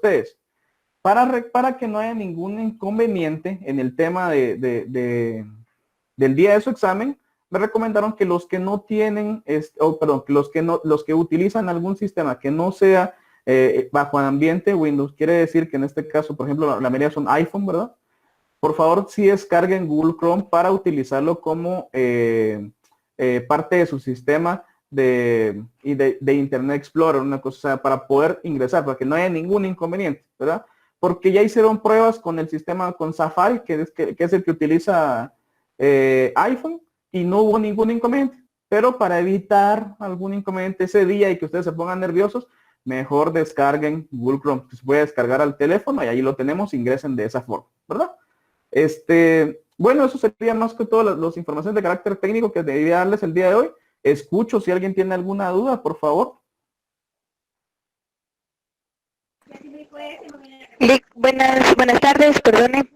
ustedes, para que no haya ningún inconveniente en el tema del día de su examen, me recomendaron que los que no tienen, los que utilizan algún sistema que no sea bajo ambiente Windows, quiere decir que en este caso, por ejemplo, la mayoría son iPhone, ¿verdad? Por favor, sí descarguen Google Chrome para utilizarlo como parte de su sistema de Internet Explorer, una cosa, o sea, para poder ingresar, para que no haya ningún inconveniente, ¿verdad? Porque ya hicieron pruebas con el sistema, con Safari, que es el que utiliza iPhone, y no hubo ningún inconveniente. Pero para evitar algún inconveniente ese día y que ustedes se pongan nerviosos, mejor descarguen Google Chrome. Se puede descargar al teléfono y ahí lo tenemos, ingresen de esa forma, ¿verdad? Bueno, eso sería más que todo las informaciones de carácter técnico que debía darles el día de hoy. Escucho si alguien tiene alguna duda, por favor. Buenas tardes, perdone.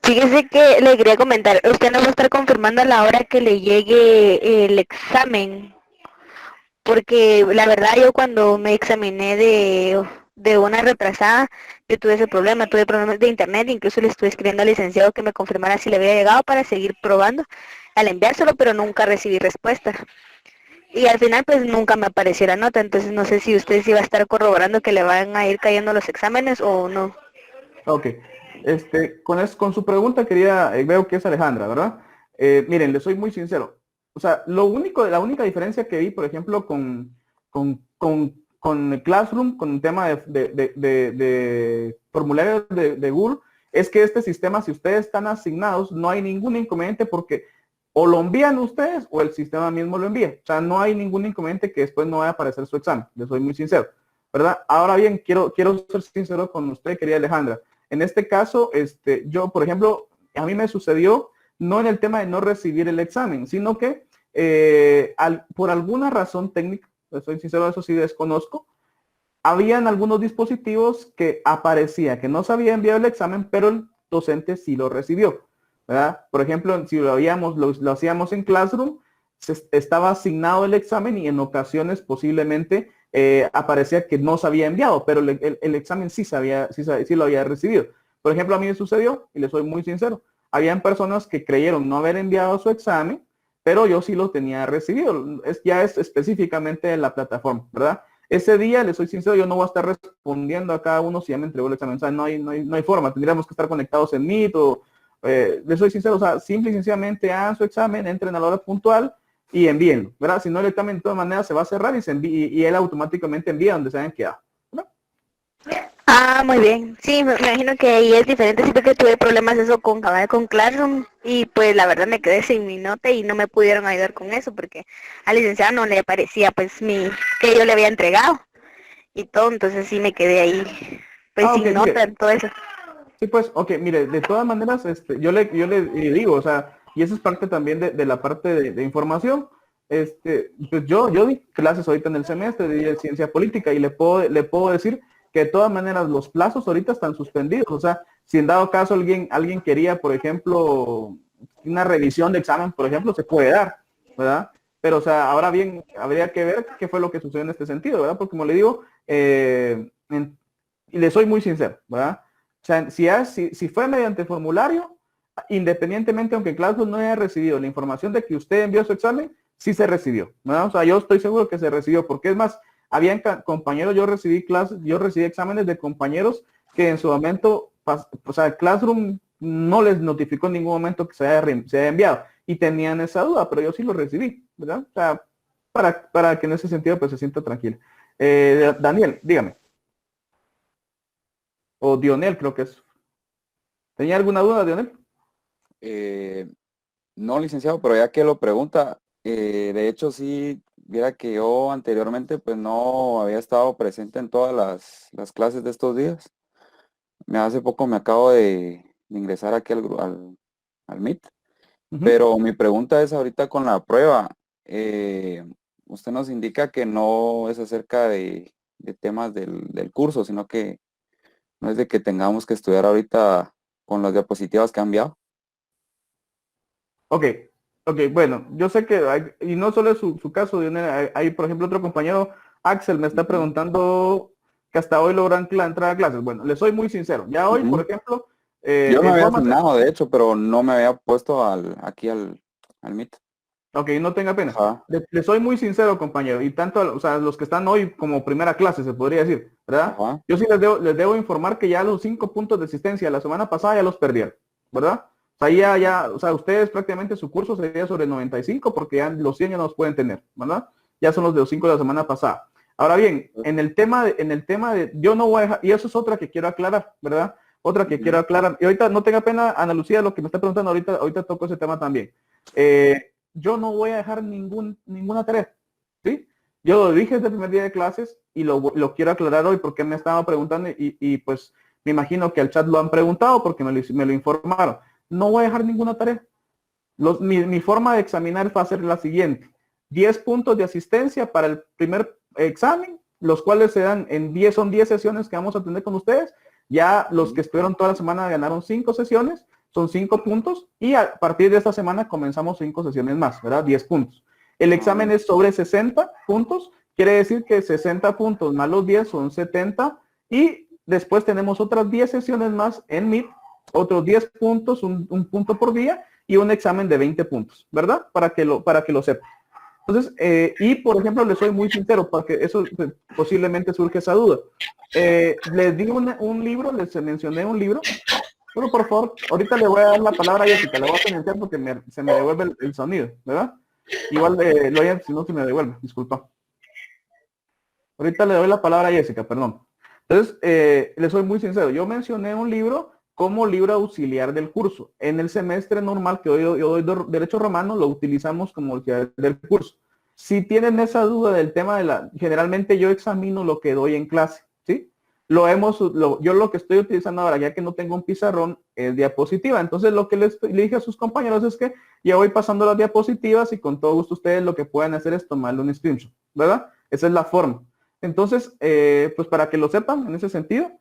Fíjese que le quería comentar, usted nos va a estar confirmando a la hora que le llegue el examen, porque la verdad yo cuando me examiné de una retrasada, yo tuve ese problema, tuve problemas de internet, incluso le estuve escribiendo al licenciado que me confirmara si le había llegado para seguir probando al enviárselo, pero nunca recibí respuesta. Y al final pues nunca me apareció la nota, entonces no sé si usted sí va a estar corroborando que le van a ir cayendo los exámenes o no. Ok. Con su pregunta veo que es Alejandra, ¿verdad? Miren, le soy muy sincero. O sea, la única diferencia que vi, por ejemplo, con el Classroom, con el tema de formularios de Google, es que este sistema, si ustedes están asignados, no hay ningún inconveniente porque o lo envían ustedes o el sistema mismo lo envía. O sea, no hay ningún inconveniente que después no vaya a aparecer su examen. Le soy muy sincero, ¿verdad? Ahora bien, quiero ser sincero con usted, querida Alejandra. En este caso, yo, por ejemplo, a mí me sucedió no en el tema de no recibir el examen, sino que por alguna razón técnica, soy sincero, eso sí desconozco, habían algunos dispositivos que aparecía que no se había enviado el examen, pero el docente sí lo recibió, ¿verdad? Por ejemplo, si lo hacíamos en Classroom, estaba asignado el examen y en ocasiones posiblemente aparecía que no se había enviado, pero el examen sí lo había recibido. Por ejemplo, a mí me sucedió, y le soy muy sincero, habían personas que creyeron no haber enviado su examen, pero yo sí lo tenía recibido. Ya es específicamente de la plataforma, ¿verdad? Ese día, les soy sincero, yo no voy a estar respondiendo a cada uno si ya me entregó el examen. O sea, no hay forma. Tendríamos que estar conectados en Meet o, les soy sincero, o sea, simple y sencillamente hagan su examen, entren a la hora puntual y envíenlo, ¿verdad? Si no, el examen de todas maneras se va a cerrar y él automáticamente envía donde se hayan quedado, ¿verdad? Ah, muy bien. Sí, me imagino que ahí es diferente, sí, porque tuve problemas eso con Classroom y pues la verdad me quedé sin mi nota y no me pudieron ayudar con eso porque al licenciado no le aparecía pues que yo le había entregado y todo, entonces sí me quedé ahí pues Ok, sin nota, mire, todo eso. sí, pues, ok, mire, de todas maneras, yo le digo, o sea, y eso es parte también de la parte de información. Pues yo di clases ahorita en el semestre de ciencia política y le puedo decir que de todas maneras los plazos ahorita están suspendidos. O sea, si en dado caso alguien quería, por ejemplo, una revisión de examen, por ejemplo, se puede dar, ¿verdad? Pero, o sea, ahora bien, habría que ver qué fue lo que sucedió en este sentido, ¿verdad? Porque como le digo, y le soy muy sincero, ¿verdad? O sea, si fue mediante formulario, independientemente, aunque Classroom no haya recibido la información de que usted envió su examen, sí se recibió, ¿verdad? O sea, yo estoy seguro que se recibió, porque es más, habían compañeros, yo recibí exámenes de compañeros que en su momento, o sea, Classroom no les notificó en ningún momento que se haya enviado y tenían esa duda, pero yo sí lo recibí, ¿verdad? O sea, para que en ese sentido pues se sienta tranquilo. Daniel, dígame, o Dionel creo que es. ¿Tenía alguna duda, Dionel? Eh, no, licenciado, pero ya que lo pregunta, de hecho sí, viera que yo anteriormente pues no había estado presente en todas las clases de estos días. Hace poco me acabo de ingresar aquí al Meet, Ujú. pero mi pregunta es ahorita con la prueba. Usted nos indica que no es acerca de temas del curso, sino que no es de que tengamos que estudiar ahorita con las diapositivas que han enviado. Ok, ok, bueno, yo sé que y no solo es su caso, Dionel, por ejemplo, otro compañero, Axel, me está Ujú. preguntando que hasta hoy logran entrar a clases. Bueno, les soy muy sincero. Ya hoy, por ejemplo, yo me en había forma asignado, de hecho, pero no me había puesto aquí al Meet. Ok, no tenga pena. Ajá. Le soy muy sincero, compañero, y tanto, o sea, los que están hoy como primera clase, se podría decir, ¿verdad? Ajá. Yo sí les debo informar que ya los 5 puntos de asistencia la semana pasada ya los perdieron, ¿verdad? O sea, o sea, ustedes prácticamente su curso sería sobre 95 porque ya los 100 ya no los pueden tener, ¿verdad? Ya son los de los 5 de la semana pasada. Ahora bien, en el tema de, yo no voy a dejar, y eso es otra que quiero aclarar, ¿verdad? Otra que quiero aclarar. Y ahorita no tenga pena, Ana Lucía, lo que me está preguntando ahorita toco ese tema también. Yo no voy a dejar ninguna tarea, ¿sí? Yo lo dije desde el primer día de clases y lo quiero aclarar hoy porque me estaba preguntando y pues me imagino que al chat lo han preguntado porque me lo informaron. No voy a dejar ninguna tarea. Mi forma de examinar va a ser la siguiente. 10 puntos de asistencia para el primer examen, los cuales se dan son 10 sesiones que vamos a tener con ustedes. Ya los que estuvieron toda la semana ganaron 5 sesiones, son 5 puntos, y a partir de esta semana comenzamos 5 sesiones más, ¿verdad? 10 puntos. El examen es sobre 60 puntos, quiere decir que 60 puntos más los 10 son 70, y después tenemos otras 10 sesiones más en Meet, otros 10 puntos, un punto por día, y un examen de 20 puntos, ¿verdad? Para que lo sepan. Entonces, y por ejemplo, les soy muy sincero, porque eso posiblemente surge esa duda. Les di un libro, les mencioné un libro, pero por favor, ahorita le voy a dar la palabra a Jessica, la voy a silenciar porque se me devuelve el sonido, ¿verdad? Igual lo hayan, si no se me devuelve, disculpa. Ahorita le doy la palabra a Jessica, perdón. Entonces, les soy muy sincero, yo mencioné un libro como libro auxiliar del curso. En el semestre normal que yo doy Derecho Romano, lo utilizamos como auxiliar del curso. Si tienen esa duda del tema generalmente yo examino lo que doy en clase, ¿sí? Yo lo que estoy utilizando ahora, ya que no tengo un pizarrón, es diapositiva. Entonces, lo que le dije a sus compañeros es que ya voy pasando las diapositivas y con todo gusto ustedes lo que pueden hacer es tomarle un screenshot, ¿verdad? Esa es la forma. Entonces, pues para que lo sepan en ese sentido,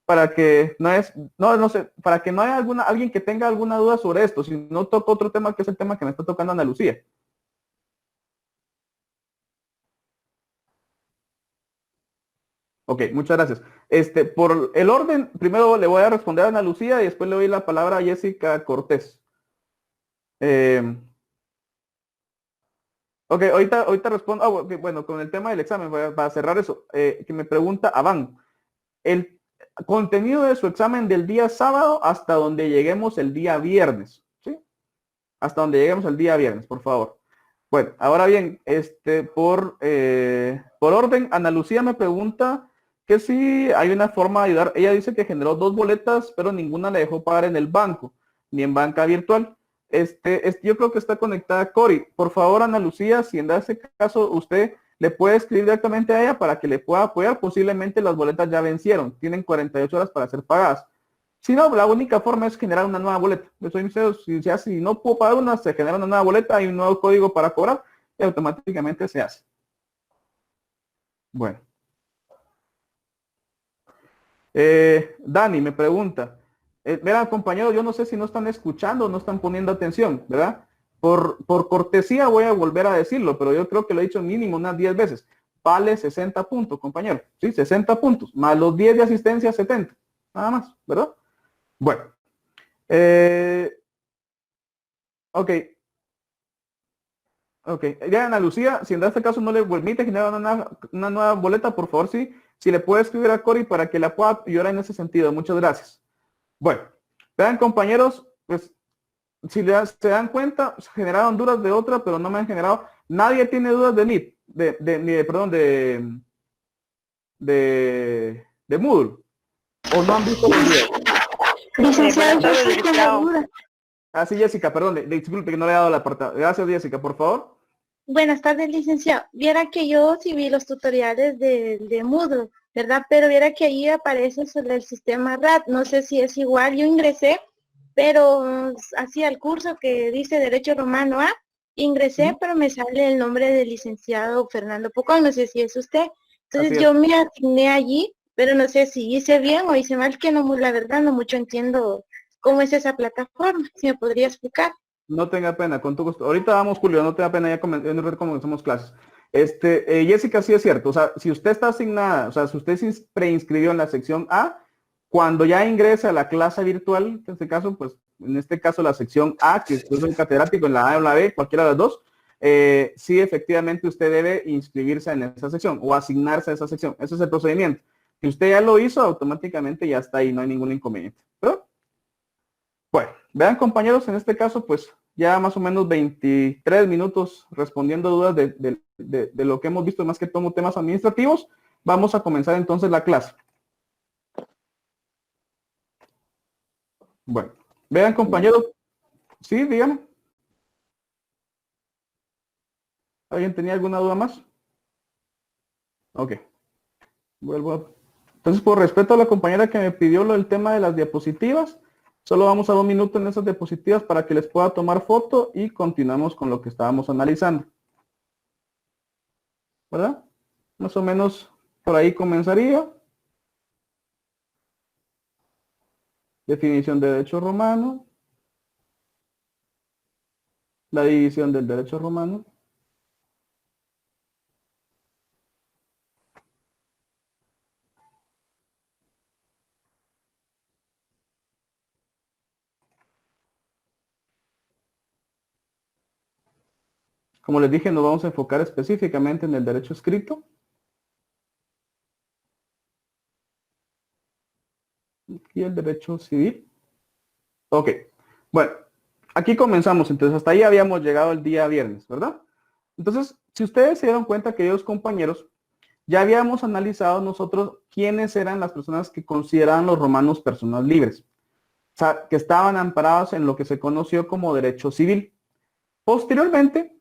para que no sé, para que no haya alguien que tenga alguna duda sobre esto, si no toco otro tema que es el tema que me está tocando Ana Lucía. Ok, muchas gracias. Por el orden, primero le voy a responder a Ana Lucía y después le doy la palabra a Jessica Cortés. Ok, ahorita respondo. Okay, bueno, con el tema del examen, para cerrar eso, que me pregunta Avan. El contenido de su examen del día sábado hasta donde lleguemos el día viernes, ¿sí? Hasta donde lleguemos el día viernes, por favor. Bueno, ahora bien, por orden, Ana Lucía me pregunta que si hay una forma de ayudar. Ella dice que generó 2 boletas, pero ninguna le dejó pagar en el banco, ni en banca virtual. Yo creo que está conectada Cori. Por favor, Ana Lucía, si en ese caso usted le puede escribir directamente a ella para que le pueda apoyar. Posiblemente las boletas ya vencieron, tienen 48 horas para ser pagadas. Si no, la única forma es generar una nueva boleta. Si no puedo pagar una, se genera una nueva boleta, hay un nuevo código para cobrar y automáticamente se hace. Bueno. Dani me pregunta, verán compañeros, yo no sé si no están escuchando o no están poniendo atención, ¿verdad? Por cortesía voy a volver a decirlo, pero yo creo que lo he dicho mínimo unas 10 veces. Vale 60 puntos, compañero. Sí, 60 puntos, más los 10 de asistencia, 70. Nada más, ¿verdad? Bueno. Ok. Ok. Ya, Ana Lucía, si en este caso no le permite generar una nueva boleta, por favor, sí. Si le puede escribir a Cori para que la pueda ayudar en ese sentido. Muchas gracias. Bueno, vean compañeros, pues si se dan cuenta, se generaron dudas de otra, pero no me han generado. Nadie tiene dudas de NIT, perdón, de Moodle. O no han visto los videos. Licenciado, yo sí tengo duda. Ah, sí, Jessica, perdón, disculpe que no le he dado la portada. Gracias, Jessica, por favor. Buenas tardes, licenciado. Viera que yo sí vi los tutoriales de Moodle, ¿verdad? Pero viera que ahí aparece sobre el sistema RAT. No sé si es igual. Yo ingresé, pero hacía el curso que dice Derecho Romano A. Ingresé, pero me sale el nombre del licenciado Fernando Pocón. No sé si es usted. Entonces yo me asigné allí, pero no sé si hice bien o hice mal, que no, la verdad no mucho entiendo cómo es esa plataforma. Si me podría explicar. No tenga pena, con tu gusto. Ahorita vamos, Julio, no tenga pena, ya comenzamos clases. Jessica, sí es cierto. O sea, si usted está asignada, o sea, si usted se preinscribió en la sección A, cuando ya ingresa a la clase virtual, en este caso la sección A, que es un catedrático en la A o la B, cualquiera de las dos, sí, efectivamente usted debe inscribirse en esa sección o asignarse a esa sección. Ese es el procedimiento. Si usted ya lo hizo, automáticamente ya está ahí, no hay ningún inconveniente. ¿Pero? Bueno, vean compañeros, en este caso, pues ya más o menos 23 minutos respondiendo dudas de lo que hemos visto, más que todo temas administrativos. Vamos a comenzar entonces la clase. Bueno, vean compañeros. Sí, díganme. ¿Alguien tenía alguna duda más? Ok. Entonces, por respeto a la compañera que me pidió lo del tema de las diapositivas, solo vamos a 2 minutos en esas diapositivas para que les pueda tomar foto y continuamos con lo que estábamos analizando. ¿Verdad? Más o menos por ahí comenzaría. Definición de derecho romano. La división del derecho romano. Como les dije, nos vamos a enfocar específicamente en el derecho escrito. Y el derecho civil. Ok. Bueno, aquí comenzamos. Entonces, hasta ahí habíamos llegado el día viernes, ¿verdad? Entonces, si ustedes se dieron cuenta, queridos compañeros, ya habíamos analizado nosotros quiénes eran las personas que consideraban los romanos personas libres. O sea, que estaban amparados en lo que se conoció como derecho civil. Posteriormente,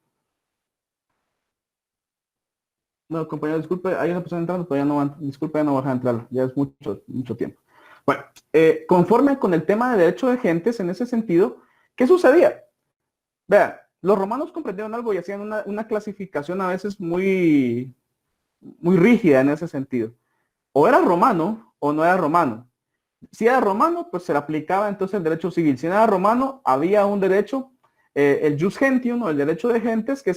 no, compañero, disculpe, hay una persona entrando, todavía no va, disculpe, ya no va a entrar, ya es mucho tiempo. Bueno, conforme con el tema de derecho de gentes, en ese sentido, ¿qué sucedía? Vean, los romanos comprendieron algo y hacían una clasificación a veces muy rígida en ese sentido. O era romano o no era romano. Si era romano, pues se le aplicaba entonces el derecho civil. Si no era romano, había un derecho, el jus gentium o el derecho de gentes, que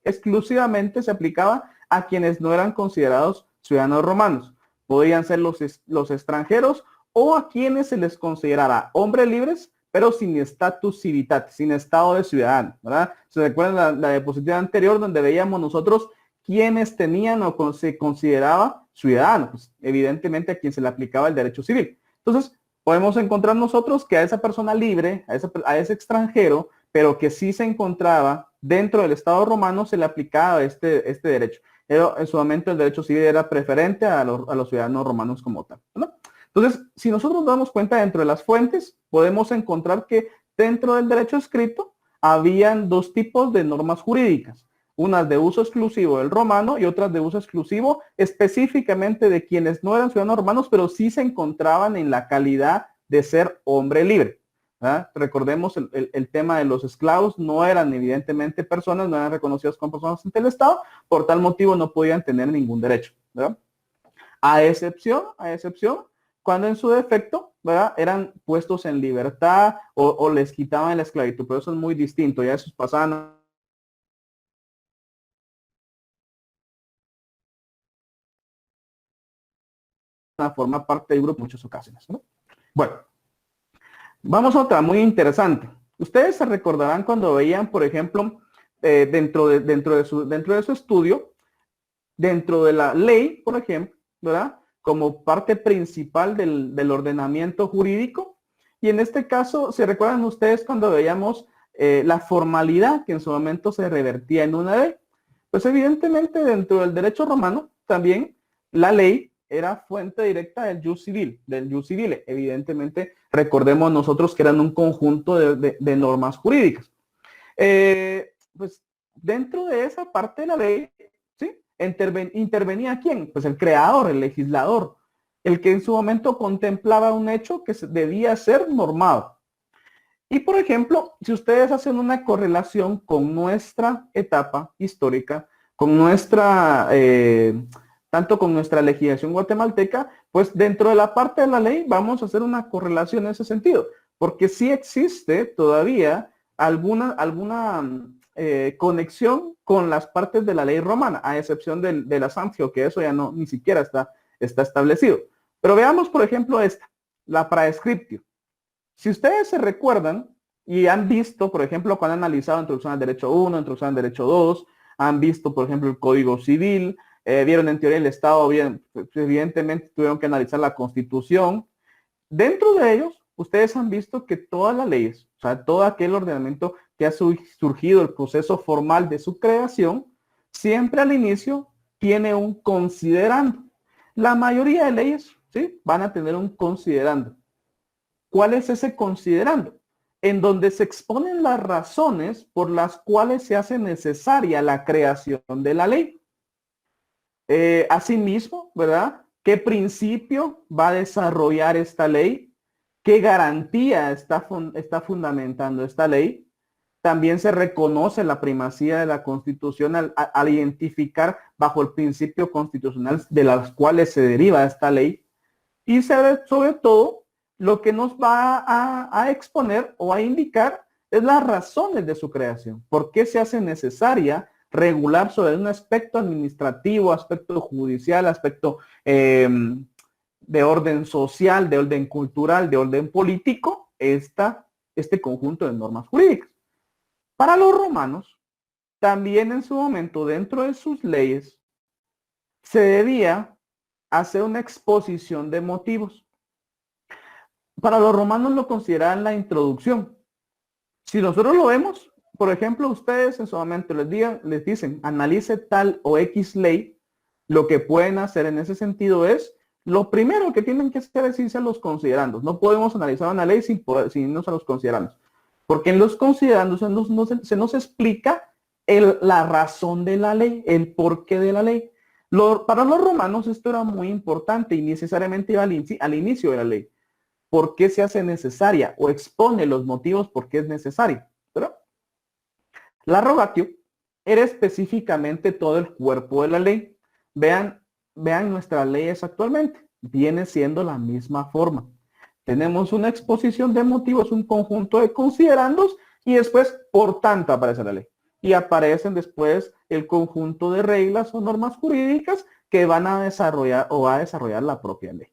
exclusivamente se aplicaba a quienes no eran considerados ciudadanos romanos. Podían ser los extranjeros o a quienes se les considerara hombres libres, pero sin status civitatis, sin estado de ciudadano, ¿verdad? ¿Se recuerdan la diapositiva anterior donde veíamos nosotros quienes tenían o se consideraba ciudadanos? Pues, evidentemente a quien se le aplicaba el derecho civil. Entonces, podemos encontrar nosotros que a esa persona libre, a ese extranjero, pero que sí se encontraba dentro del Estado romano, se le aplicaba este derecho. Pero en su momento el derecho civil era preferente a los ciudadanos romanos como tal, ¿no? Entonces, si nosotros nos damos cuenta dentro de las fuentes, podemos encontrar que dentro del derecho escrito habían 2 tipos de normas jurídicas. Unas de uso exclusivo del romano y otras de uso exclusivo específicamente de quienes no eran ciudadanos romanos, pero sí se encontraban en la calidad de ser hombre libre, ¿verdad? Recordemos el tema de los esclavos, no eran evidentemente personas, no eran reconocidos como personas ante el Estado, por tal motivo no podían tener ningún derecho, ¿verdad? A excepción, cuando en su defecto, ¿verdad?, eran puestos en libertad o les quitaban la esclavitud, pero eso es muy distinto, ya esos pasaban a formar parte del grupo en muchas ocasiones, ¿no? Bueno, vamos a otra muy interesante. Ustedes se recordarán cuando veían, por ejemplo, dentro de su estudio, dentro de la ley, por ejemplo, ¿verdad?, como parte principal del ordenamiento jurídico. Y en este caso, ¿se recuerdan ustedes cuando veíamos la formalidad que en su momento se revertía en una ley? Pues evidentemente dentro del derecho romano también la ley era fuente directa del jus civile. Evidentemente, recordemos nosotros que eran un conjunto de normas jurídicas. Pues dentro de esa parte de la ley, ¿sí?, intervenía ¿quién? Pues el creador, el legislador, el que en su momento contemplaba un hecho que debía ser normado. Y por ejemplo, si ustedes hacen una correlación con nuestra etapa histórica, con nuestra, tanto con nuestra legislación guatemalteca, pues dentro de la parte de la ley vamos a hacer una correlación en ese sentido, porque sí existe todavía alguna conexión con las partes de la ley romana, a excepción de la Santio, que eso ya no, ni siquiera está establecido. Pero veamos, por ejemplo, la praescriptio. Si ustedes se recuerdan y han visto, por ejemplo, cuando han analizado Introducción al Derecho 1, Introducción al Derecho 2, han visto, por ejemplo, el Código Civil, vieron en teoría el Estado, bien, evidentemente tuvieron que analizar la Constitución. Dentro de ellos, ustedes han visto que todas las leyes, o sea, todo aquel ordenamiento que ha surgido, el proceso formal de su creación, siempre al inicio tiene un considerando. La mayoría de leyes, ¿sí?, van a tener un considerando. ¿Cuál es ese considerando? En donde se exponen las razones por las cuales se hace necesaria la creación de la ley. Asimismo, ¿verdad?, ¿qué principio va a desarrollar esta ley? ¿Qué garantía está fundamentando esta ley? También se reconoce la primacía de la Constitución al identificar bajo el principio constitucional de las cuales se deriva esta ley. Y sobre todo, lo que nos va a exponer o a indicar es las razones de su creación. ¿Por qué se hace necesaria regular sobre un aspecto administrativo, aspecto judicial, aspecto de orden social, de orden cultural, de orden político, este conjunto de normas jurídicas? Para los romanos, también en su momento, dentro de sus leyes, se debía hacer una exposición de motivos. Para los romanos lo consideraban la introducción. Si nosotros lo vemos, por ejemplo, ustedes en su momento les dicen, analice tal o X ley, lo que pueden hacer en ese sentido es, lo primero que tienen que hacer es irse a los considerandos. No podemos analizar una ley sin irnos a los considerandos. Porque en los considerandos se nos explica la razón de la ley, el porqué de la ley. Para los romanos esto era muy importante y necesariamente iba al inicio de la ley. ¿Por qué se hace necesaria? O expone los motivos por qué es necesario. ¿Pero? La rogatio era específicamente todo el cuerpo de la ley. Vean nuestras leyes actualmente. Viene siendo la misma forma. Tenemos una exposición de motivos, un conjunto de considerandos y después, por tanto, aparece la ley. Y aparecen después el conjunto de reglas o normas jurídicas que van a desarrollar o va a desarrollar la propia ley.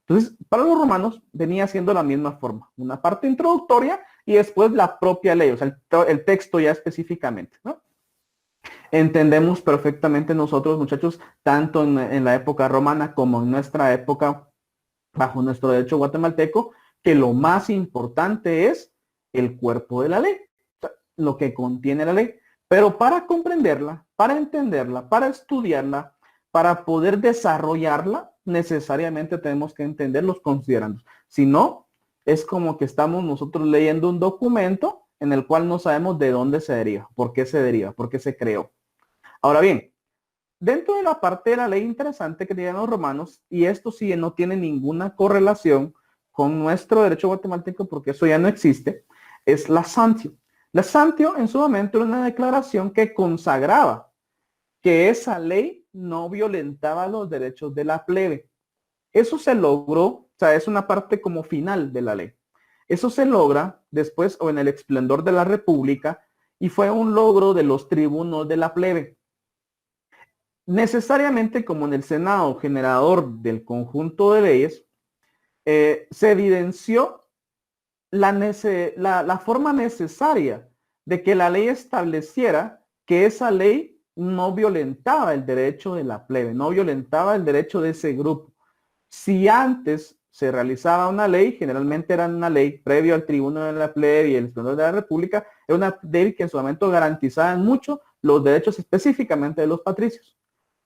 Entonces, para los romanos venía siendo la misma forma. Una parte introductoria y después la propia ley, o sea, el texto ya específicamente, ¿no? Entendemos perfectamente nosotros, muchachos, tanto en la época romana como en nuestra época, bajo nuestro derecho guatemalteco, que lo más importante es el cuerpo de la ley, o sea, lo que contiene la ley. Pero para comprenderla, para entenderla, para estudiarla, para poder desarrollarla, necesariamente tenemos que entender los considerandos. Si no, es como que estamos nosotros leyendo un documento en el cual no sabemos de dónde se deriva, por qué se creó. Ahora bien, dentro de la parte de la ley interesante que tienen los romanos, y esto sí no tiene ninguna correlación con nuestro derecho guatemalteco, porque eso ya no existe, es la Santio. La Santio en su momento era una declaración que consagraba que esa ley no violentaba los derechos de la plebe. Eso se logró, o sea, es una parte como final de la ley. Eso se logra después o en el esplendor de la República y fue un logro de los tribunos de la plebe. Necesariamente, como en el Senado generador del conjunto de leyes, se evidenció la forma necesaria de que la ley estableciera que esa ley no violentaba el derecho de la plebe, no violentaba el derecho de ese grupo. Si antes se realizaba una ley, generalmente era una ley previo al tribuno de la plebe y el esplendor de la República, era una ley que en su momento garantizaba mucho los derechos específicamente de los patricios.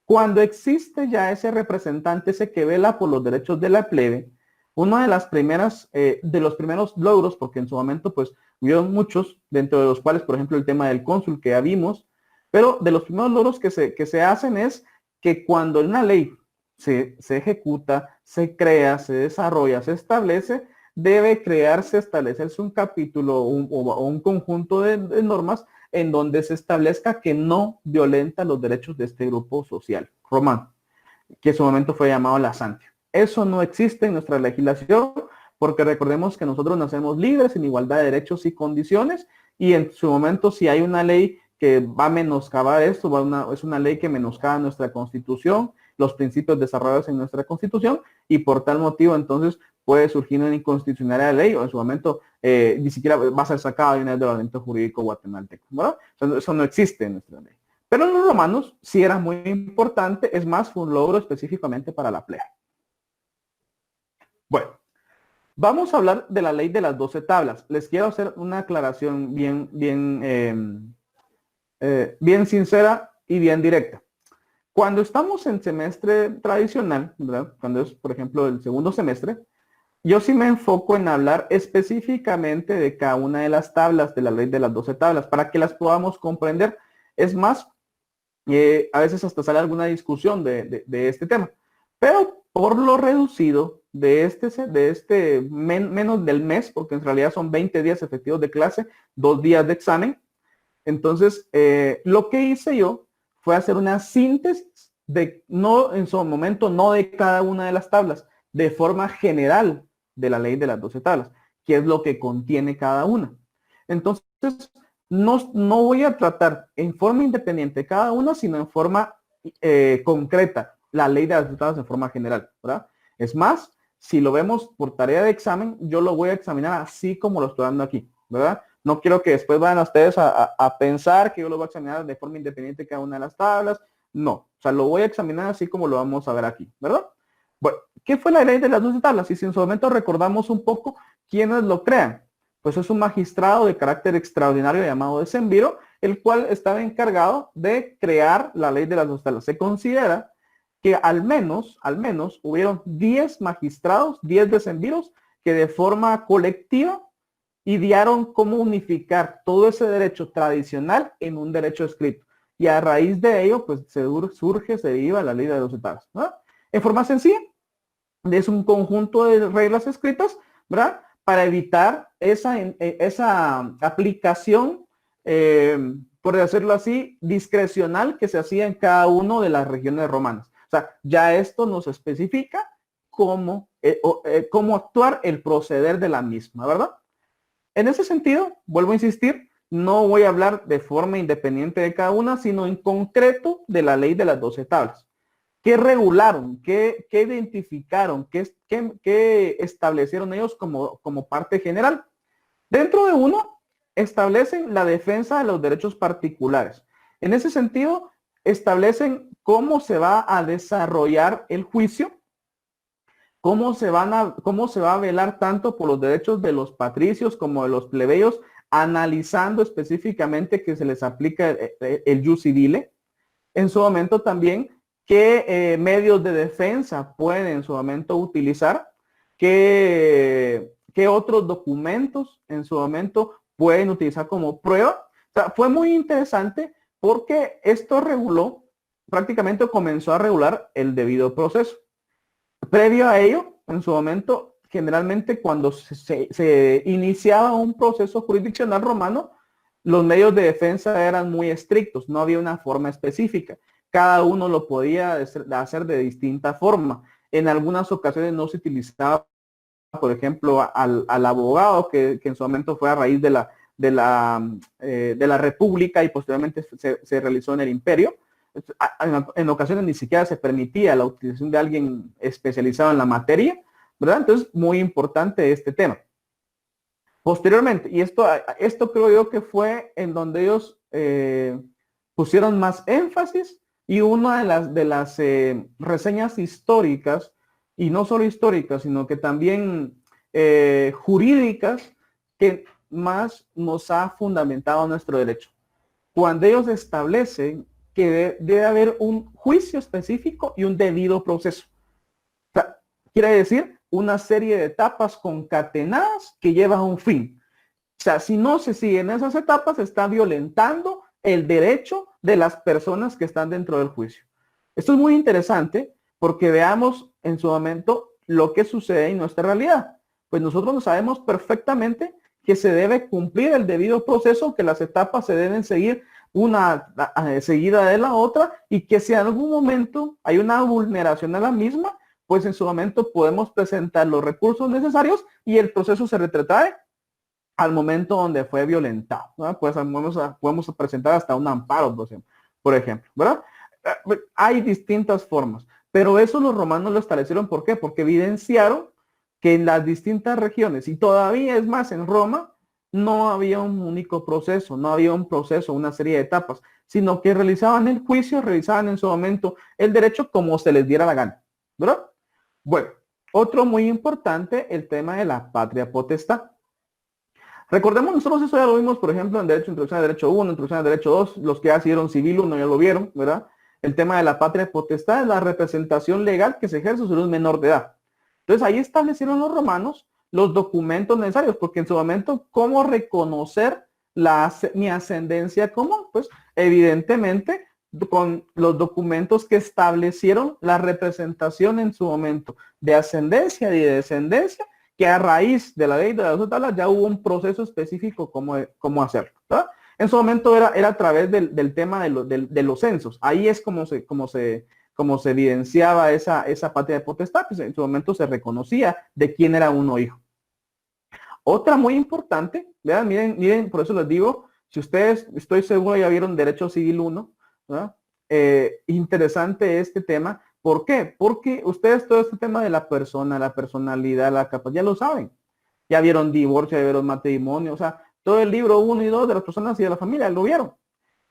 Cuando existe ya ese representante, ese que vela por los derechos de la plebe, uno de los primeros logros, porque en su momento pues hubieron muchos, dentro de los cuales, por ejemplo, el tema del cónsul que ya vimos, pero de los primeros logros que se hacen es que cuando una ley se ejecuta, se crea, se desarrolla, se establece, debe establecerse un capítulo o un conjunto de normas en donde se establezca que no violenta los derechos de este grupo social romano, que en su momento fue llamado la Santio. Eso no existe en nuestra legislación, porque recordemos que nosotros nacemos libres en igualdad de derechos y condiciones, y en su momento si hay una ley que va a menoscabar esto, es una ley que menoscaba nuestra Constitución, los principios desarrollados en nuestra Constitución, y por tal motivo entonces puede surgir una inconstitucionalidad de ley, o en su momento ni siquiera va a ser sacada de un ordenamiento jurídico guatemalteco, ¿verdad? Eso no existe en nuestra ley. Pero en los romanos sí era muy importante, es más, fue un logro específicamente para la plebe. Bueno, vamos a hablar de la ley de las 12 tablas. Les quiero hacer una aclaración bien sincera y bien directa. Cuando estamos en semestre tradicional, ¿verdad? Cuando es, por ejemplo, el segundo semestre, yo sí me enfoco en hablar específicamente de cada una de las tablas de la ley de las 12 tablas para que las podamos comprender. Es más, a veces hasta sale alguna discusión de este tema. Pero por lo reducido de menos del mes, porque en realidad son 20 días efectivos de clase, 2 días de examen. Entonces, lo que hice yo fue hacer una síntesis no en su momento, no de cada una de las tablas, de forma general de la ley de las 12 tablas, que es lo que contiene cada una. Entonces, no voy a tratar en forma independiente cada una, sino en forma concreta, la ley de las 12 tablas en forma general, ¿verdad? Es más, si lo vemos por tarea de examen, yo lo voy a examinar así como lo estoy dando aquí, ¿verdad? No quiero que después vayan a ustedes a pensar que yo lo voy a examinar de forma independiente cada una de las tablas. No, o sea, lo voy a examinar así como lo vamos a ver aquí, ¿verdad? Bueno, ¿qué fue la ley de las 12 tablas? Y si en su momento recordamos un poco quiénes lo crean, pues es un magistrado de carácter extraordinario llamado decemviro, el cual estaba encargado de crear la ley de las 12 tablas. Se considera que al menos hubieron 10 magistrados, 10 decemviros que de forma colectiva idearon cómo unificar todo ese derecho tradicional en un derecho escrito. Y a raíz de ello, pues se deriva la ley de las 12 tablas, ¿verdad? En forma sencilla, es un conjunto de reglas escritas, ¿verdad? Para evitar esa aplicación, por decirlo así, discrecional que se hacía en cada una de las regiones romanas. O sea, ya esto nos especifica cómo actuar, el proceder de la misma, ¿verdad? En ese sentido, vuelvo a insistir, no voy a hablar de forma independiente de cada una, sino en concreto de la ley de las 12 tablas. ¿Qué regularon? ¿Qué identificaron? ¿Qué establecieron ellos como parte general? Dentro de uno, establecen la defensa de los derechos particulares. En ese sentido, establecen cómo se va a desarrollar el juicio, cómo se va a velar tanto por los derechos de los patricios como de los plebeyos, analizando específicamente que se les aplica el jus civile. En su momento también, qué medios de defensa pueden en su momento utilizar, qué otros documentos en su momento pueden utilizar como prueba. O sea, fue muy interesante porque esto prácticamente comenzó a regular el debido proceso. Previo a ello, en su momento, generalmente cuando se iniciaba un proceso jurisdiccional romano, los medios de defensa eran muy estrictos, no había una forma específica. Cada uno lo podía hacer de distinta forma. En algunas ocasiones no se utilizaba, por ejemplo, al abogado, que en su momento fue a raíz de la República y posteriormente se realizó en el Imperio. En ocasiones ni siquiera se permitía la utilización de alguien especializado en la materia, ¿verdad? Entonces, muy importante este tema. Posteriormente, y esto creo yo que fue en donde ellos pusieron más énfasis, y una de las reseñas históricas, y no solo históricas, sino que también jurídicas, que más nos ha fundamentado nuestro derecho. Cuando ellos establecen que debe haber un juicio específico y un debido proceso. O sea, quiere decir una serie de etapas concatenadas que llevan a un fin. O sea, si no se siguen esas etapas, se está violentando el derecho de las personas que están dentro del juicio. Esto es muy interesante porque veamos en su momento lo que sucede en nuestra realidad. Pues nosotros sabemos perfectamente que se debe cumplir el debido proceso, que las etapas se deben seguir una seguida de la otra, y que si en algún momento hay una vulneración a la misma, pues en su momento podemos presentar los recursos necesarios y el proceso se retrotrae al momento donde fue violentado, ¿verdad? Pues podemos presentar hasta un amparo, por ejemplo, ¿verdad? Hay distintas formas, pero eso los romanos lo establecieron, ¿por qué? Porque evidenciaron que en las distintas regiones, y todavía es más en Roma, no había un único proceso, no había un proceso, una serie de etapas, sino que realizaban el juicio, realizaban en su momento el derecho como se les diera la gana, ¿verdad? Bueno, otro muy importante, el tema de la patria potestad. Recordemos, nosotros eso ya lo vimos, por ejemplo, en Derecho, Introducción al Derecho 1, Introducción al Derecho 2, los que ya hicieron Civil 1 ya lo vieron, ¿verdad? El tema de la patria potestad es la representación legal que se ejerce sobre un menor de edad. Entonces ahí establecieron los romanos los documentos necesarios, porque en su momento, ¿cómo reconocer mi ascendencia común? Pues evidentemente con los documentos que establecieron la representación en su momento de ascendencia y de descendencia, que a raíz de la ley de las dos tablas ya hubo un proceso específico cómo hacerlo, ¿verdad? En su momento era a través del tema de los censos. Ahí es como se evidenciaba esa patria de potestad, pues en su momento se reconocía de quién era uno hijo. Otra muy importante, vean, miren, por eso les digo, si ustedes, estoy seguro ya vieron Derecho Civil 1, ¿verdad? Interesante este tema. ¿Por qué? Porque ustedes todo este tema de la persona, la personalidad, la capacidad, ya lo saben. Ya vieron divorcio, ya vieron matrimonio, o sea, todo el libro 1 y 2 de las personas y de la familia, lo vieron.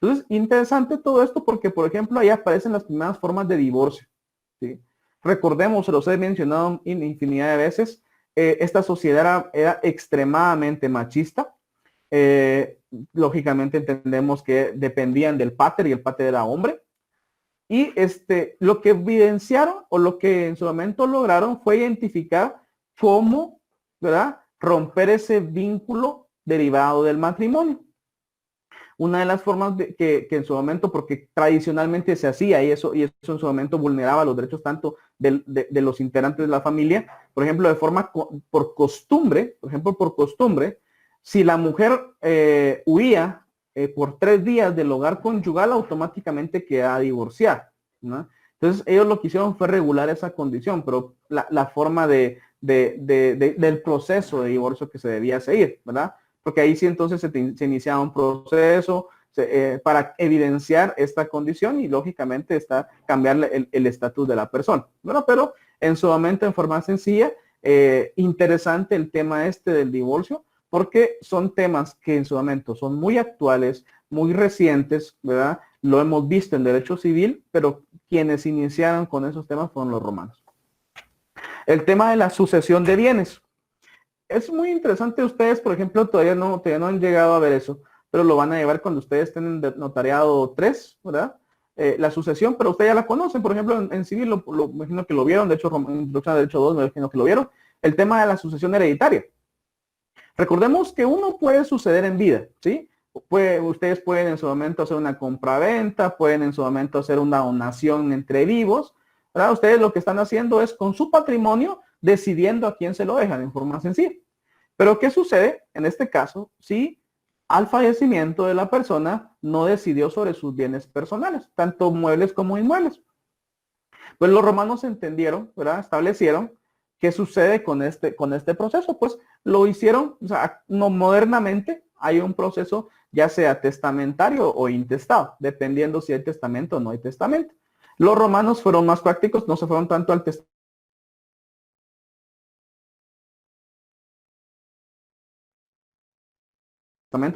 Entonces, interesante todo esto porque, por ejemplo, ahí aparecen las primeras formas de divorcio, ¿sí? Recordemos, se los he mencionado infinidad de veces, esta sociedad era extremadamente machista. Lógicamente entendemos que dependían del pater y el pater era hombre. Y lo que evidenciaron o lo que en su momento lograron fue identificar cómo, ¿verdad?, romper ese vínculo derivado del matrimonio. Una de las formas que en su momento, porque tradicionalmente se hacía y eso en su momento vulneraba los derechos tanto de los integrantes de la familia, por ejemplo, de forma por costumbre, si la mujer huía por 3 días del hogar conyugal, automáticamente queda divorciada, ¿no? Entonces ellos lo que hicieron fue regular esa condición, pero la forma del proceso de divorcio que se debía seguir, ¿verdad? Porque ahí sí entonces se iniciaba un proceso para evidenciar esta condición y lógicamente cambiar el estatus de la persona, ¿verdad? Pero en su momento, en forma sencilla, interesante el tema del divorcio, porque son temas que en su momento son muy actuales, muy recientes, ¿verdad? Lo hemos visto en derecho civil, pero quienes iniciaron con esos temas fueron los romanos. El tema de la sucesión de bienes. Es muy interesante. Ustedes, por ejemplo, todavía no han llegado a ver eso, pero lo van a llevar cuando ustedes estén en notariado 3, ¿verdad? La sucesión, pero ustedes ya la conocen. Por ejemplo, en civil, me imagino que lo vieron. De hecho, en Introducción al Derecho 2, me imagino que lo vieron. El tema de la sucesión hereditaria. Recordemos que uno puede suceder en vida, ¿sí? Ustedes pueden en su momento hacer una compraventa, pueden en su momento hacer una donación entre vivos, ¿verdad? Ustedes lo que están haciendo es con su patrimonio decidiendo a quién se lo dejan en forma sencilla. Pero ¿qué sucede en este caso si al fallecimiento de la persona no decidió sobre sus bienes personales, tanto muebles como inmuebles? Pues los romanos entendieron, ¿verdad? Establecieron qué sucede con este proceso. Pues lo hicieron, o sea, no modernamente hay un proceso ya sea testamentario o intestado, dependiendo si hay testamento o no hay testamento. Los romanos fueron más prácticos, no se fueron tanto al testamento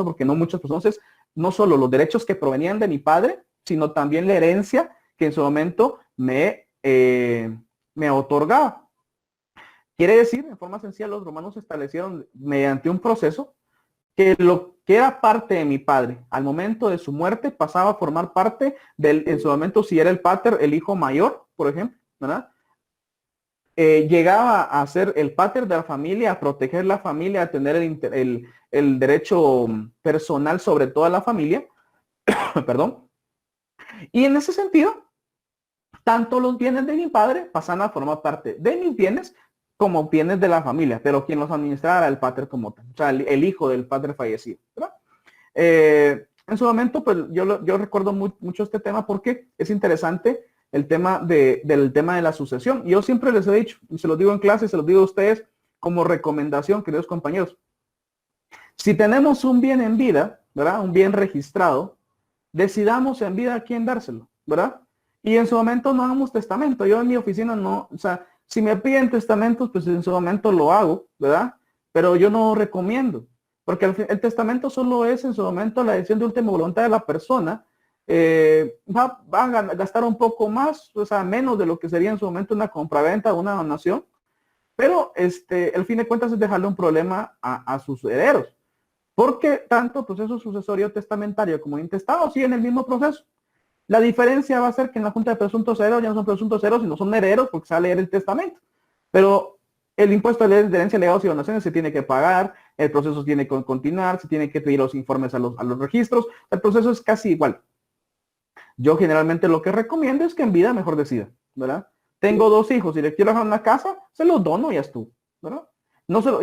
porque no muchas personas, entonces, no solo los derechos que provenían de mi padre, sino también la herencia que en su momento me otorgaba. Quiere decir, en forma sencilla, los romanos establecieron mediante un proceso que lo que era parte de mi padre, al momento de su muerte pasaba a formar parte en su momento, si era el pater, el hijo mayor, por ejemplo, ¿verdad? Llegaba a ser el pater de la familia, a proteger la familia, a tener el derecho personal sobre toda la familia, perdón. Y en ese sentido, tanto los bienes de mi padre pasan a formar parte de mis bienes como bienes de la familia, pero quien los administraba era el pater como tal, o sea, el hijo del padre fallecido, ¿verdad? En su momento, pues yo recuerdo mucho este tema porque es interesante el tema del tema de la sucesión. Yo siempre les he dicho, y se los digo en clase, se los digo a ustedes como recomendación, queridos compañeros. Si tenemos un bien en vida, ¿verdad? Un bien registrado, decidamos en vida a quién dárselo, ¿verdad? Y en su momento no hagamos testamento. Yo en mi oficina no, o sea, si me piden testamentos, pues en su momento lo hago, ¿verdad? Pero yo no recomiendo, porque el testamento solo es en su momento la decisión de última voluntad de la persona. Va a gastar un poco más, o sea, menos de lo que sería en su momento una compraventa o una donación, pero el fin de cuentas es dejarle un problema a sus herederos, porque tanto proceso sucesorio testamentario como intestado siguen el mismo proceso. La diferencia va a ser que en la Junta de Presuntos Herederos ya no son presuntos herederos, sino son herederos porque se va a leer el testamento. Pero el impuesto de herencia, legados y donaciones se tiene que pagar, el proceso tiene que continuar, se tiene que pedir los informes a los registros, el proceso es casi igual. Yo generalmente lo que recomiendo es que en vida mejor decida, ¿verdad? Tengo 2 hijos y le quiero dejar una casa, se los dono y ya estuvo, ¿verdad? No se lo,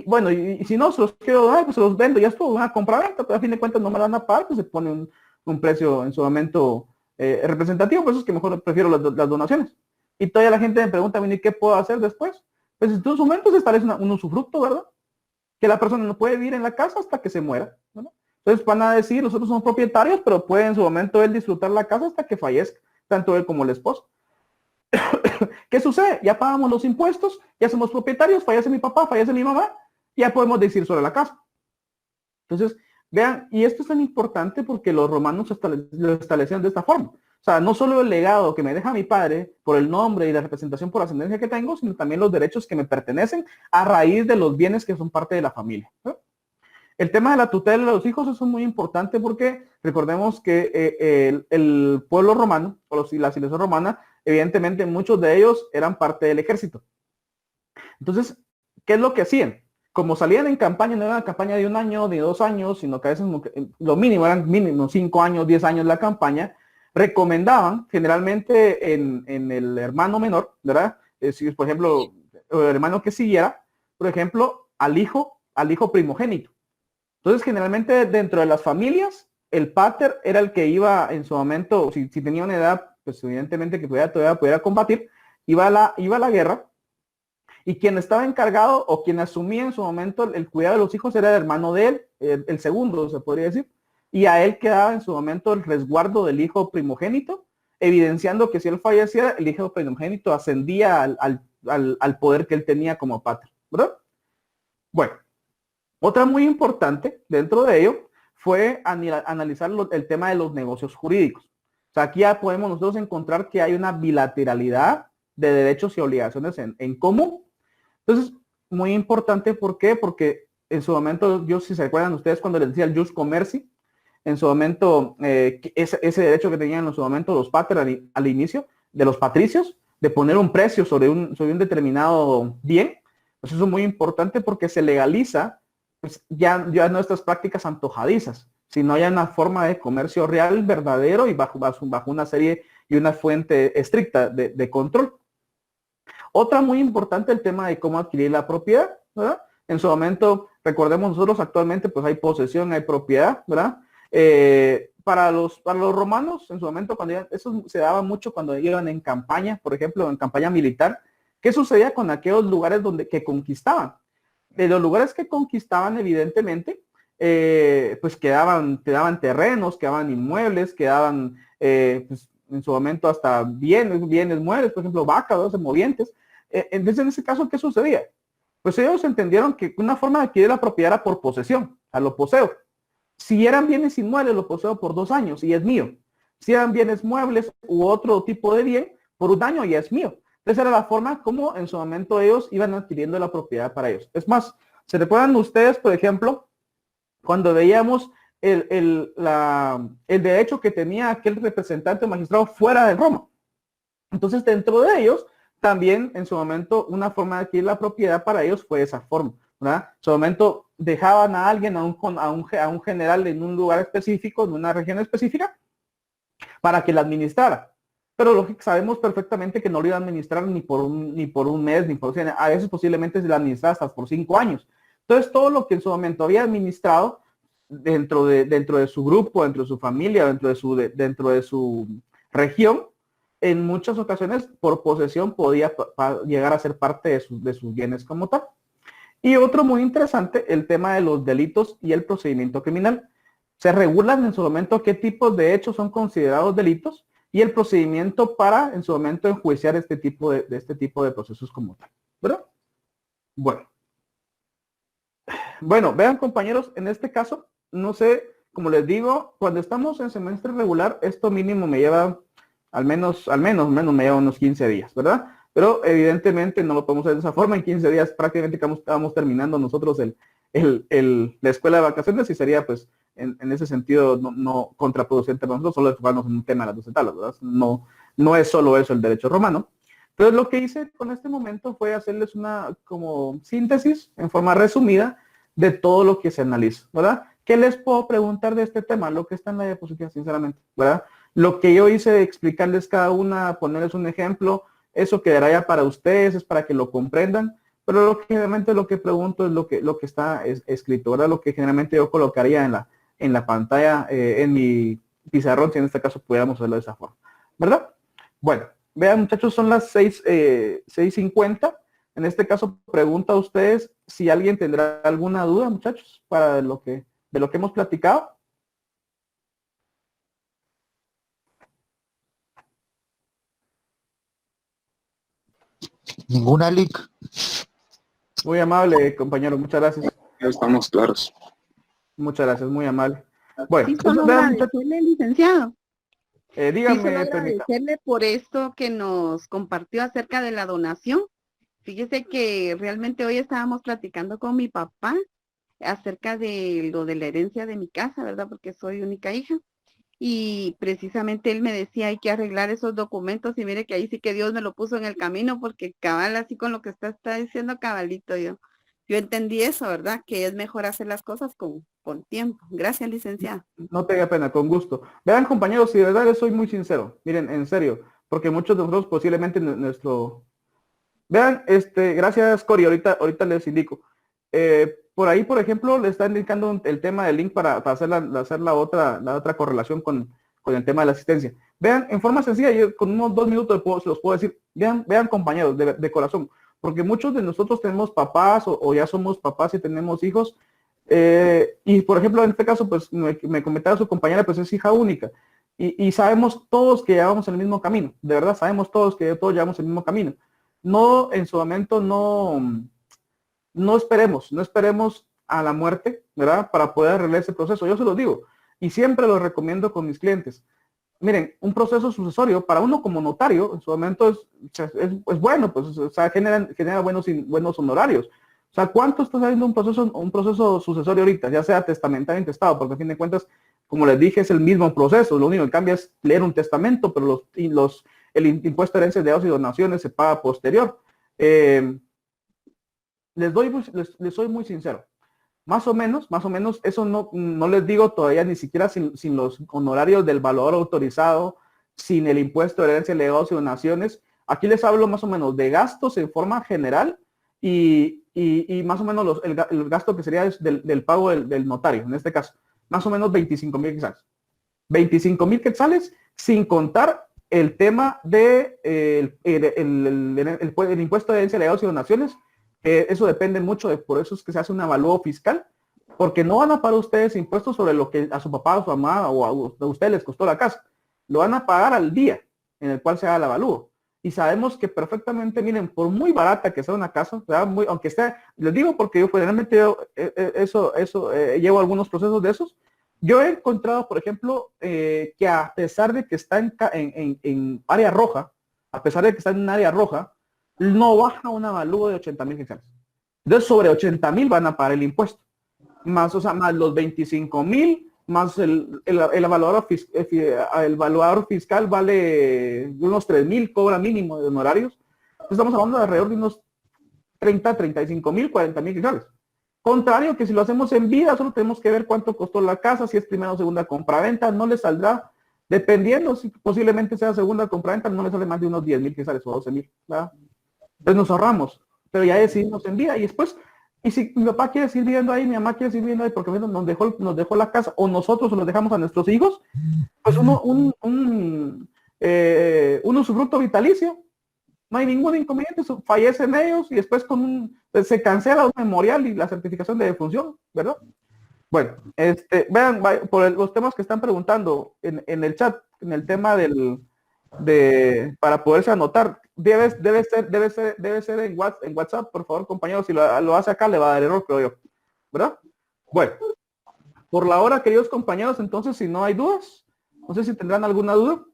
bueno, y si no se los quiero dar, pues se los vendo, ya estuvo, una compra-venta, pero a fin de cuentas no me la van a pagar, pues se pone un precio en su momento representativo, por eso es que mejor prefiero las donaciones. Y todavía la gente me pregunta, ¿y qué puedo hacer después? Pues en su momento se establece un usufructo, ¿verdad? Que la persona no puede vivir en la casa hasta que se muera, ¿verdad? Entonces van a decir, nosotros somos propietarios, pero puede en su momento él disfrutar la casa hasta que fallezca, tanto él como el esposo. ¿Qué sucede? Ya pagamos los impuestos, ya somos propietarios, fallece mi papá, fallece mi mamá, ya podemos decir sobre la casa. Entonces, vean, y esto es tan importante porque los romanos lo establecieron de esta forma. O sea, no solo el legado que me deja mi padre por el nombre y la representación por ascendencia que tengo, sino también los derechos que me pertenecen a raíz de los bienes que son parte de la familia, ¿no? El tema de la tutela de los hijos es muy importante porque recordemos que el pueblo romano, o la civilización romana, evidentemente muchos de ellos eran parte del ejército. Entonces, ¿qué es lo que hacían? Como salían en campaña, no era una campaña de 1 año, de 2 años, sino que a veces lo mínimo eran mínimo 5 años, 10 años la campaña, recomendaban generalmente en el hermano menor, ¿verdad? Si, por ejemplo, el hermano que siguiera, por ejemplo, al hijo primogénito. Entonces, generalmente dentro de las familias, el pater era el que iba en su momento, si tenía una edad, pues evidentemente que todavía pudiera combatir, iba a la guerra, y quien estaba encargado o quien asumía en su momento el cuidado de los hijos era el hermano de él, el segundo, se podría decir, y a él quedaba en su momento el resguardo del hijo primogénito, evidenciando que si él fallecía, el hijo primogénito ascendía al poder que él tenía como pater, ¿verdad? Bueno. Otra muy importante dentro de ello fue analizar el tema de los negocios jurídicos. O sea, aquí ya podemos nosotros encontrar que hay una bilateralidad de derechos y obligaciones en común. Entonces, muy importante, ¿por qué? Porque en su momento, yo si se acuerdan ustedes cuando les decía el jus commerci, en su momento, ese derecho que tenían en su momento los pater al inicio, de los patricios, de poner un precio sobre un determinado bien, pues eso es muy importante porque se legaliza pues ya no estas prácticas antojadizas, sino ya una forma de comercio real, verdadero y bajo una serie y una fuente estricta de control. Otra muy importante, el tema de cómo adquirir la propiedad, ¿verdad? En su momento, recordemos nosotros actualmente, pues hay posesión, hay propiedad, ¿verdad? Para los romanos, en su momento, eso se daba mucho cuando iban en campaña, por ejemplo, en campaña militar. ¿Qué sucedía con aquellos lugares que conquistaban? De los lugares que conquistaban, evidentemente, pues te daban terrenos, quedaban inmuebles, quedaban, pues, en su momento hasta bienes muebles, por ejemplo, vacas, movientes. Entonces, en ese caso, ¿qué sucedía? Pues ellos entendieron que una forma de adquirir la propiedad era por posesión, lo poseo. Si eran bienes inmuebles, lo poseo por 2 años y es mío. Si eran bienes muebles u otro tipo de bien, por 1 año ya es mío. Entonces era la forma como en su momento ellos iban adquiriendo la propiedad para ellos. Es más, ¿se recuerdan ustedes, por ejemplo, cuando veíamos el derecho que tenía aquel representante magistrado fuera de Roma? Entonces, dentro de ellos, también en su momento, una forma de adquirir la propiedad para ellos fue esa forma, ¿verdad? En su momento dejaban a alguien, a un general en un lugar específico, en una región específica, para que la administrara. Pero sabemos perfectamente que no lo iba a administrar ni por un mes, ni por a veces posiblemente se la administra hasta por 5 años. Entonces, todo lo que en su momento había administrado dentro de su grupo, dentro de su familia, dentro de su región, en muchas ocasiones por posesión podía llegar a ser parte de sus bienes como tal. Y otro muy interesante, el tema de los delitos y el procedimiento criminal. Se regulan en su momento qué tipos de hechos son considerados delitos y el procedimiento para en su momento enjuiciar este tipo de procesos como tal, ¿verdad? Bueno, vean compañeros, en este caso, no sé, como les digo, cuando estamos en semestre regular, esto mínimo me lleva al menos me lleva unos 15 días, ¿verdad? Pero evidentemente no lo podemos hacer de esa forma. En 15 días prácticamente estábamos terminando nosotros la escuela de vacaciones y sería pues en ese sentido no contraproducente para nosotros solo enfocarnos en un tema de las 12 tablas, ¿verdad? No es solo eso el derecho romano. Pero lo que hice con este momento fue hacerles una como síntesis en forma resumida de todo lo que se analiza, ¿verdad? ¿Qué les puedo preguntar de este tema? Lo que está en la diapositiva, sinceramente, ¿verdad? Lo que yo hice de explicarles cada una, ponerles un ejemplo, eso quedará ya para ustedes, es para que lo comprendan, pero generalmente lo que pregunto es lo que está escrito, ¿verdad? Lo que generalmente yo colocaría en la pantalla, en mi pizarrón, si en este caso pudiéramos hacerlo de esa forma, ¿verdad? Bueno, vean muchachos, son las 6:50. En este caso, pregunto a ustedes si alguien tendrá alguna duda, muchachos, para de lo que hemos platicado. Ninguna leak. Muy amable, compañero, muchas gracias. Ya estamos claros. Muchas gracias, muy amable. Bueno, Sí, entonces solo vean, agradecerle, licenciado. Sí, dígame, solo permítame. agradecerle por esto que nos compartió acerca de la donación. Fíjese que realmente hoy estábamos platicando con mi papá acerca de lo de la herencia de mi casa, ¿verdad? Porque soy única hija. Y precisamente él me decía, hay que arreglar esos documentos y mire que ahí sí que Dios me lo puso en el camino porque cabal, así con lo que está diciendo cabalito yo entendí eso, ¿verdad? Que es mejor hacer las cosas con tiempo. Gracias, licenciada. No tenga pena, con gusto. Vean, compañeros, si de verdad les soy muy sincero, miren, en serio, porque muchos de nosotros posiblemente Vean, gracias, Cori, ahorita les indico. Por ahí, por ejemplo, le está indicando el tema del link para hacer la otra correlación con el tema de la asistencia. Vean, en forma sencilla, yo con unos 2 minutos se los puedo decir. Vean compañeros, de corazón, porque muchos de nosotros tenemos papás o ya somos papás y tenemos hijos. Y por ejemplo, en este caso, pues me comentaba su compañera, pues es hija única. Y sabemos todos que llevamos el mismo camino. De verdad, sabemos todos que todos llevamos el mismo camino. No, en su momento, no esperemos a la muerte, ¿verdad? Para poder arreglar ese proceso. Yo se lo digo y siempre lo recomiendo con mis clientes. Miren, un proceso sucesorio para uno como notario, en su momento es bueno, pues, o sea, genera buenos honorarios. O sea, ¿cuánto está saliendo un proceso sucesorio ahorita? Ya sea testamentario o intestado, porque a fin de cuentas, como les dije, es el mismo proceso. Lo único que cambia es leer un testamento, pero el impuesto de herencias, dejados y donaciones se paga posterior. Les soy muy sincero. Más o menos, eso no les digo todavía ni siquiera sin los honorarios del valuador autorizado, sin el impuesto de herencia, legados y donaciones. Aquí les hablo más o menos de gastos en forma general y más o menos el gasto que sería del pago del notario, en este caso, más o menos 25,000 quetzales. 25,000 quetzales sin contar el tema de el impuesto de herencia, legados y donaciones. Eso depende mucho, por eso es que se hace un avalúo fiscal, porque no van a pagar ustedes impuestos sobre lo que a su papá, a su mamá o a ustedes les costó la casa. Lo van a pagar al día en el cual se haga el avalúo. Y sabemos que perfectamente, miren, por muy barata que sea una casa, aunque esté, les digo porque yo generalmente llevo algunos procesos de esos, yo he encontrado, por ejemplo, que a pesar de que está en área roja, a pesar de que está en un área roja, no baja un avalúo de 80,000 quetzales. Entonces, sobre 80,000 van a pagar el impuesto. Más los 25,000, más el evaluador fiscal vale unos 3,000, cobra mínimo de honorarios. Entonces, estamos hablando de alrededor de unos 30, 35,000, 40,000 quetzales. Contrario que si lo hacemos en vida, solo tenemos que ver cuánto costó la casa, si es primera o segunda compraventa, no le saldrá, dependiendo si posiblemente sea segunda compraventa, no le sale más de unos 10,000 quetzales o 12,000, ¿verdad? Entonces nos ahorramos, pero ya decidimos en vida y después, y si mi papá quiere seguir viviendo ahí, mi mamá quiere seguir viviendo ahí porque nos dejó la casa o nosotros los dejamos a nuestros hijos, pues un usufructo vitalicio no hay ningún inconveniente, fallecen ellos y después se cancela un memorial y la certificación de defunción, ¿verdad? Bueno, vean, por los temas que están preguntando en el chat, en el tema para poderse anotar, debe ser en WhatsApp, por favor, compañeros, si lo hace acá le va a dar error, creo yo, ¿verdad? Bueno, por la hora, queridos compañeros, entonces, si no hay dudas, no sé si tendrán alguna duda.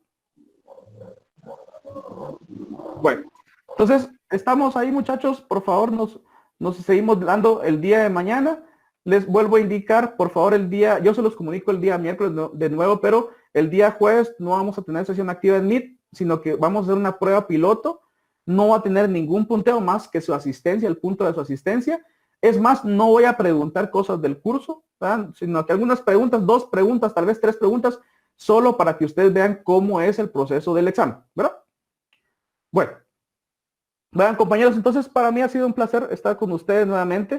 Bueno, entonces, estamos ahí, muchachos, por favor, nos seguimos dando el día de mañana. Les vuelvo a indicar, por favor, yo se los comunico el día miércoles de nuevo, pero el día jueves no vamos a tener sesión activa en Meet, sino que vamos a hacer una prueba piloto. No va a tener ningún punteo más que su asistencia, el punto de su asistencia. Es más, no voy a preguntar cosas del curso, ¿verdad? Sino que algunas preguntas, 2 preguntas, tal vez 3 preguntas, solo para que ustedes vean cómo es el proceso del examen, ¿verdad? Bueno, vean, compañeros, entonces para mí ha sido un placer estar con ustedes nuevamente.